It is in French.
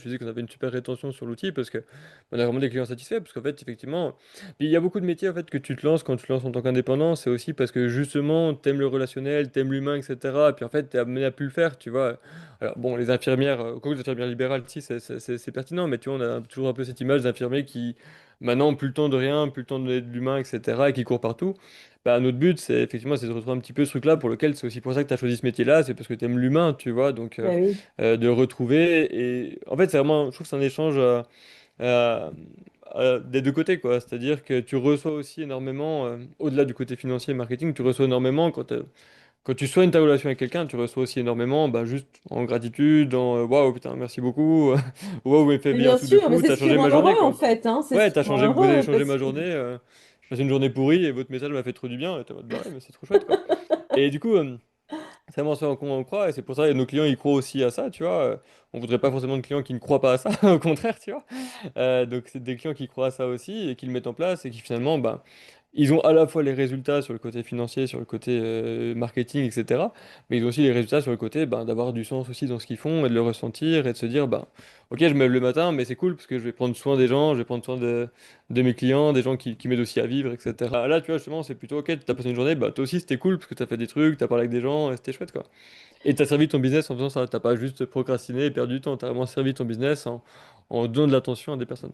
Je disais qu'on avait une super rétention sur l'outil parce que on a vraiment des clients satisfaits. Parce qu'en fait, effectivement, puis il y a beaucoup de métiers en fait que tu te lances quand tu te lances en tant qu'indépendant. C'est aussi parce que justement, t'aimes le relationnel, t'aimes l'humain, etc. Et puis en fait, t'es amené à plus le faire, tu vois. Alors bon, les infirmières, quoi que les infirmières libérales, si, c'est pertinent, mais tu vois, on a toujours un peu cette image d'infirmiers qui maintenant ont plus le temps de rien, plus le temps de donner de l'humain, etc. et qui courent partout. Bah, notre but, c'est effectivement, c'est de retrouver un petit peu ce truc-là pour lequel c'est aussi pour ça que tu as choisi ce métier-là, c'est parce que tu aimes l'humain, tu vois. Donc, Bah oui. de retrouver. Et en fait, c'est vraiment, je trouve que c'est un échange euh, des deux côtés, quoi. C'est-à-dire que tu reçois aussi énormément, au-delà du côté financier et marketing, tu reçois énormément quand tu soignes ta relation avec quelqu'un, tu reçois aussi énormément, bah, juste en gratitude, en waouh, putain, merci beaucoup, waouh, vous m'avez fait Mais vivre un bien truc de sûr, mais fou, c'est t'as ce qui changé rend ma journée, heureux en quoi. fait, hein. C'est ce Ouais, qui rend vous avez heureux changé parce ma que journée, je passais une journée pourrie et votre message m'a fait trop du bien, et t'es en mode, bah ouais, mais c'est trop chouette, quoi. Et du coup, c'est vraiment ça qu'on en croit, et c'est pour ça que nos clients ils croient aussi à ça, tu vois. On voudrait pas forcément de clients qui ne croient pas à ça, au contraire, tu vois. Donc c'est des clients qui croient à ça aussi et qui le mettent en place et qui finalement, bah, ils ont à la fois les résultats sur le côté financier, sur le côté marketing, etc. Mais ils ont aussi les résultats sur le côté bah, d'avoir du sens aussi dans ce qu'ils font et de le ressentir et de se dire, bah, ok, je me lève le matin, mais c'est cool parce que je vais prendre soin des gens, je vais prendre soin de mes clients, des gens qui m'aident aussi à vivre, etc. Là, tu vois, justement, c'est plutôt, ok, t'as passé une journée, bah, toi aussi c'était cool parce que t'as fait des trucs, t'as parlé avec des gens, et c'était chouette, quoi. Et t'as servi ton business en faisant ça, t'as pas juste procrastiné et perdu du temps, t'as vraiment servi ton business en donnant de l'attention à des personnes.